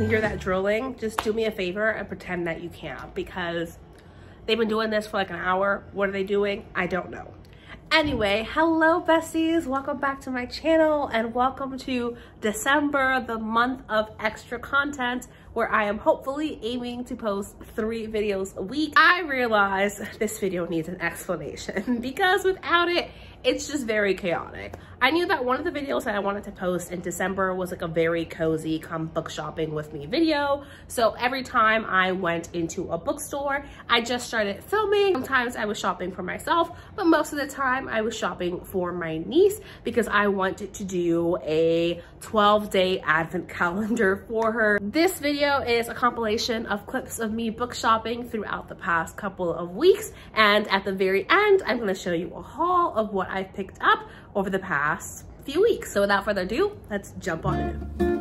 can hear that drilling, just do me a favor and pretend that you can't, because they've been doing this for like an hour. What are they doing? I don't know. Anyway, hello besties, welcome back to my channel and welcome to December, the month of extra content, where I am hopefully aiming to post 3 videos a week. I realize this video needs an explanation because without it, it's just very chaotic. I knew that one of the videos that I wanted to post in December was like a very cozy come book shopping with me video. So every time I went into a bookstore, I just started filming. Sometimes I was shopping for myself, but most of the time I was shopping for my niece because I wanted to do a 12-day advent calendar for her. This video is a compilation of clips of me book shopping throughout the past couple of weeks. And at the very end, I'm gonna show you a haul of what I've picked up over the past few weeks. So without further ado, let's jump on in.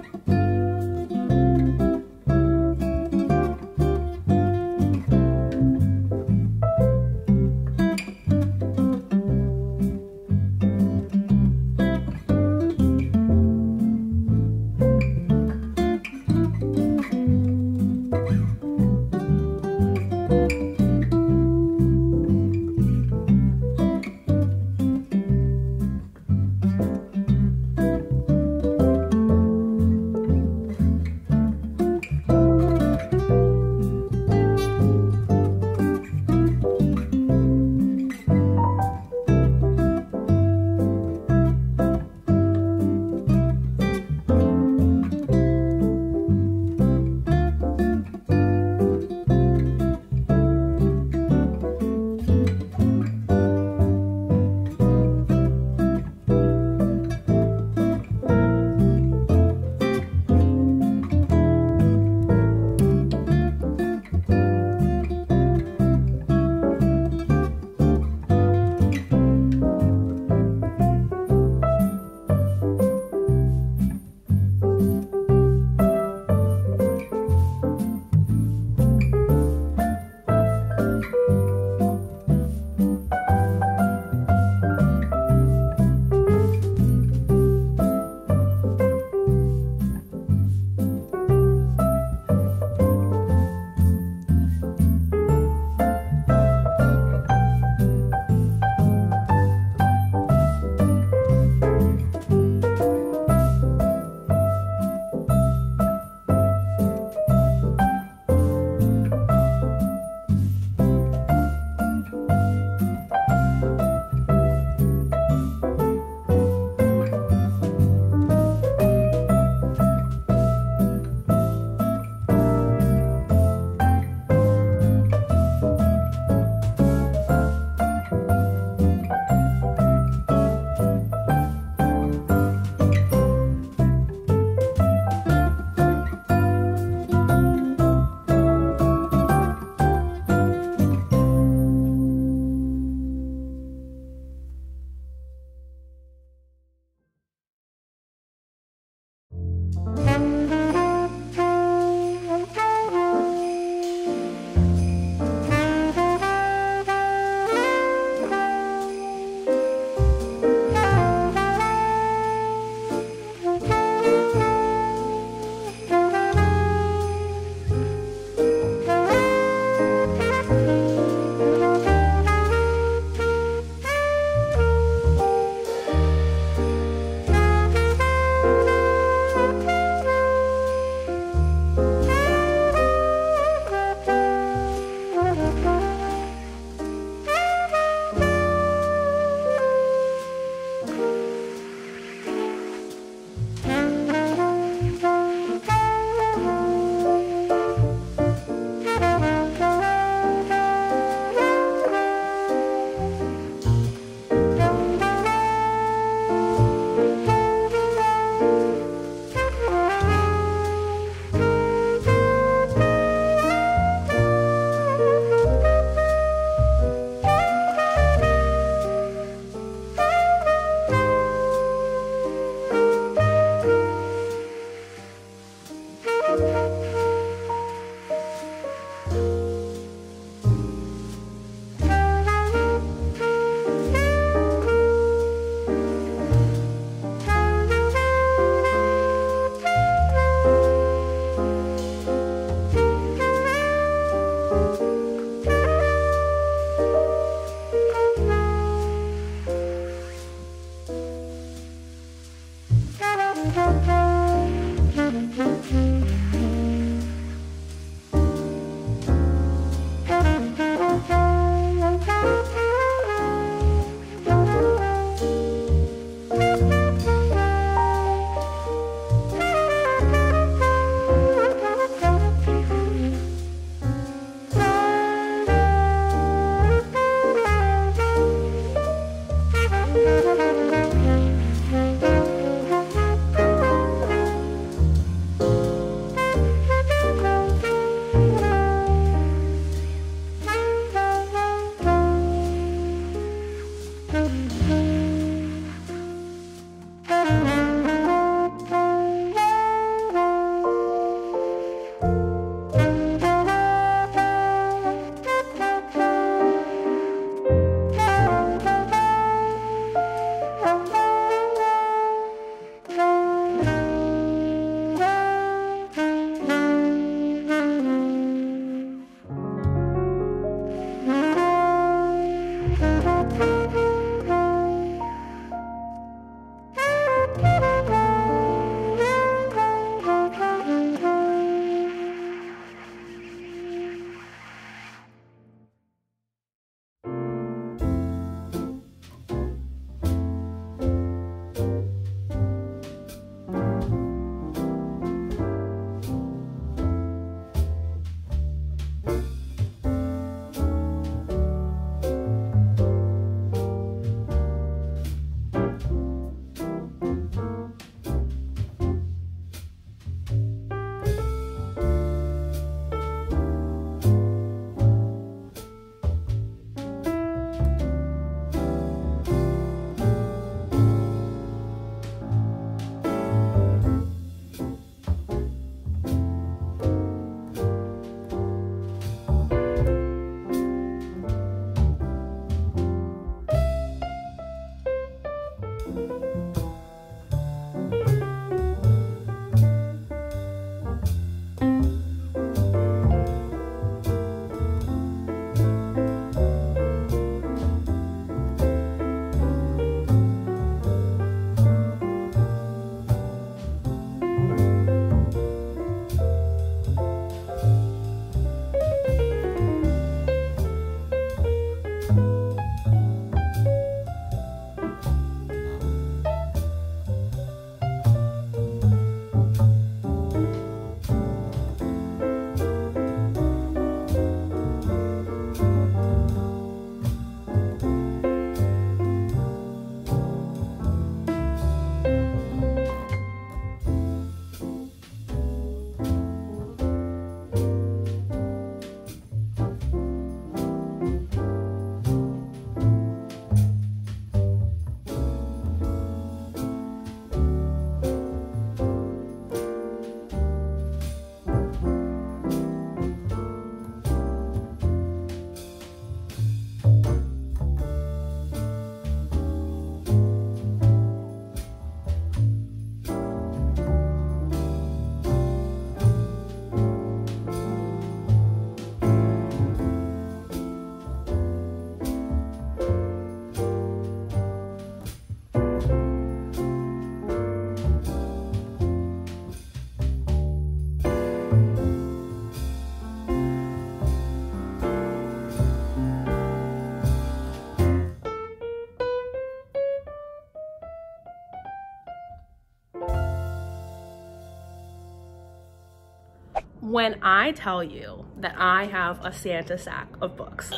When I tell you that I have a Santa sack of books,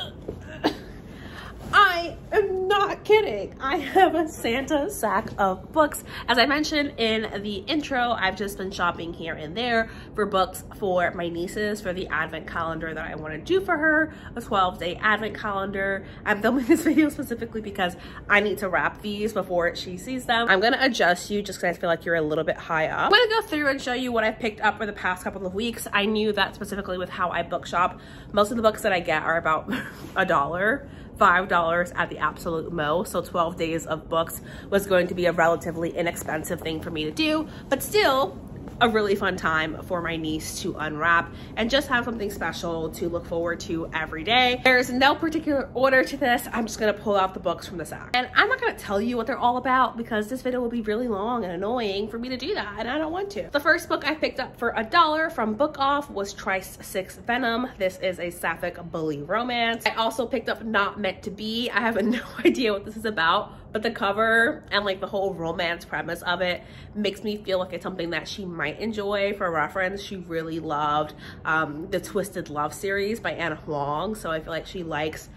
I am not kidding. I have a Santa sack of books. As I mentioned in the intro, I've just been shopping here and there for books for my nieces for the advent calendar that I want to do for her, a 12-day advent calendar. I'm filming this video specifically because I need to wrap these before she sees them. I'm going to adjust you just because I feel like you're a little bit high up. I'm going to go through and show you what I've picked up for the past couple of weeks. I knew that specifically with how I book shop, most of the books that I get are about $1. $5 at the absolute most, so 12 days of books was going to be a relatively inexpensive thing for me to do, but still a really fun time for my niece to unwrap and just have something special to look forward to every day. There's no particular order to this. I'm just gonna pull out the books from the sack. And I'm not gonna tell you what they're all about because this video will be really long and annoying for me to do that, and I don't want to. The first book I picked up for $1 from Book Off was Trice 6 Venom. This is a sapphic bully romance. I also picked up Not Meant to Be. I have no idea what this is about, but the cover and like the whole romance premise of it makes me feel like it's something that she might enjoy. For reference, she really loved the Twisted Love series by Anna Huang, so I feel like she likes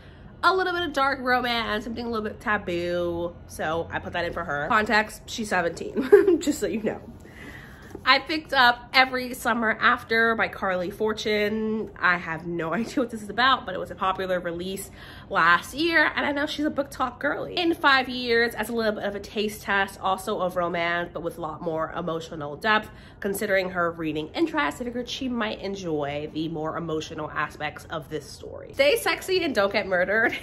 a little bit of dark romance, something a little bit taboo, so I put that in for her. Context, she's 17, just so you know. I picked up Every Summer After by Carly Fortune. I have no idea what this is about, but it was a popular release last year, and I know she's a book talk girly. In 5 years, as a little bit of a taste test, also of romance, but with a lot more emotional depth. Considering her reading interest, I figured she might enjoy the more emotional aspects of this story. Stay sexy and don't get murdered.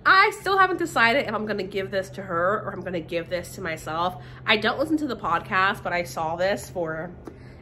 I still haven't decided if I'm gonna give this to her or I'm gonna give this to myself. I don't listen to the podcast, but I saw this for,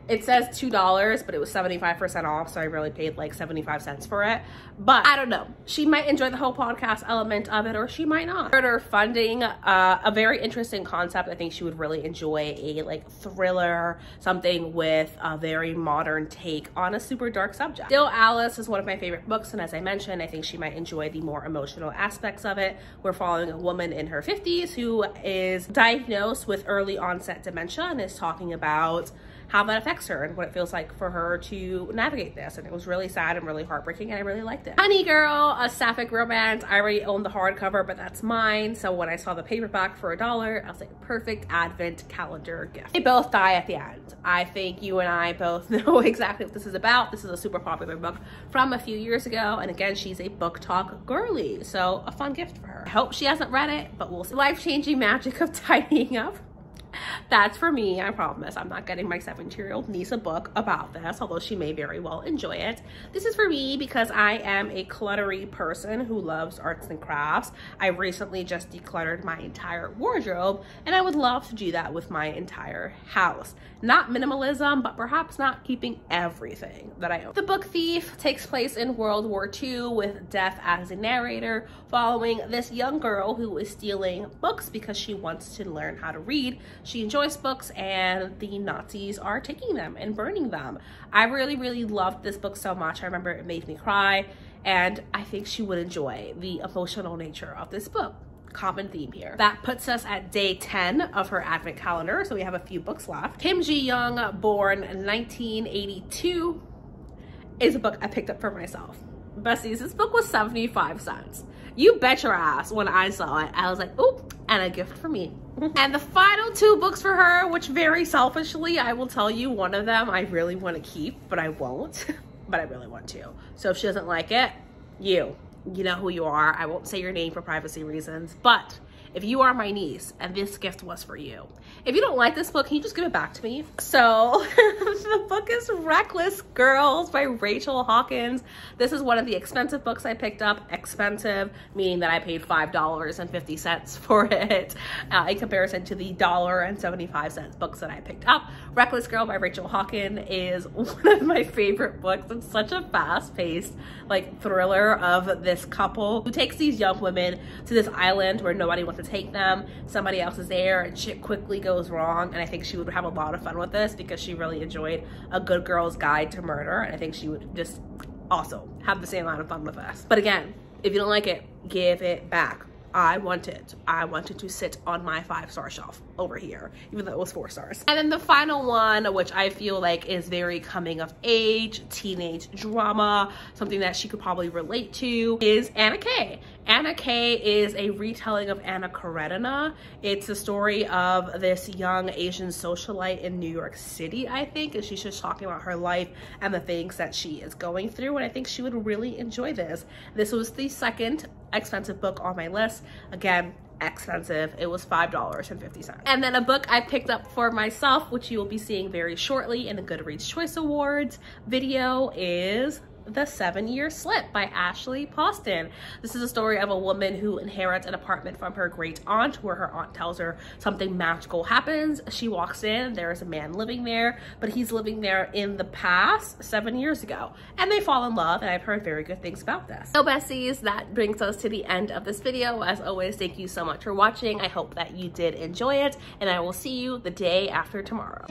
it says $2, but it was 75% off, so I really paid like 75 cents for it. But I don't know. She might enjoy the whole podcast element of it, or she might not. Murder funding, a very interesting concept. I think she would really enjoy a like thriller, something with a very modern take on a super dark subject. Still Alice is one of my favorite books, and as I mentioned, I think she might enjoy the more emotional aspects of it. We're following a woman in her 50s who is diagnosed with early onset dementia and is talking about how that affects her and what it feels like for her to navigate this. And it was really sad and really heartbreaking, and I really liked it. Honey Girl, a sapphic romance. I already own the hardcover, but that's mine. So when I saw the paperback for $1, I was like, perfect advent calendar gift. They both die at the end. I think you and I both know exactly what this is about. This is a super popular book from a few years ago. And again, she's a book talk girly, so a fun gift for her. I hope she hasn't read it, but we'll see. Life-changing magic of tidying up That's for me, I promise. I'm not getting my 17-year-old niece a book about this, although she may very well enjoy it. This is for me because I am a cluttery person who loves arts and crafts. I recently just decluttered my entire wardrobe, and I would love to do that with my entire house. Not minimalism, but perhaps not keeping everything that I own. The Book Thief takes place in World War II with death as a narrator, following this young girl who is stealing books because she wants to learn how to read. She enjoys books and the Nazis are taking them and burning them. I really loved this book so much. I remember it made me cry, and I think she would enjoy the emotional nature of this book. Common theme here. That puts us at day 10 of her advent calendar, so we have a few books left. Kim Ji-young, born 1982, is a book I picked up for myself. Besties, this book was 75 cents. You bet your ass when I saw it, I was like, oop, and a gift for me. And the final two books for her, which very selfishly, I will tell you, one of them I really want to keep, but I won't, but I really want to. So if she doesn't like it, you know who you are. I won't say your name for privacy reasons, but if you are my niece and this gift was for you, if you don't like this book, can you just give it back to me? So the book is Reckless Girls by Rachel Hawkins. This is one of the expensive books I picked up. Expensive, meaning that I paid $5.50 for it in comparison to the $1.75 books that I picked up. Reckless Girl by Rachel Hawkins is one of my favorite books. It's such a fast-paced like thriller of this couple who takes these young women to this island where nobody wants to take them. Somebody else is there and shit quickly goes wrong, and I think she would have a lot of fun with this because she really enjoyed A Good Girl's Guide to Murder, and I think she would just also have the same amount of fun with this. But again, if you don't like it, give it back. I wanted to sit on my 5-star shelf over here, even though it was 4 stars. And then the final one, which I feel like is very coming of age, teenage drama, something that she could probably relate to, is Anna K. Anna K is a retelling of Anna Karenina. It's the story of this young Asian socialite in New York City, I think, and she's just talking about her life and the things that she is going through, and I think she would really enjoy this. This was the second expensive book on my list. Again, expensive. It was $5.50. And then a book I picked up for myself, which you will be seeing very shortly in the Goodreads Choice Awards video, is The 7-Year Slip by Ashley Poston. This is a story of a woman who inherits an apartment from her great aunt, where her aunt tells her something magical happens. She walks in, there is a man living there, but he's living there in the past 7 years ago, and they fall in love, and I've heard very good things about this. So besties, that brings us to the end of this video. As always, thank you so much for watching. I hope that you did enjoy it, and I will see you the day after tomorrow.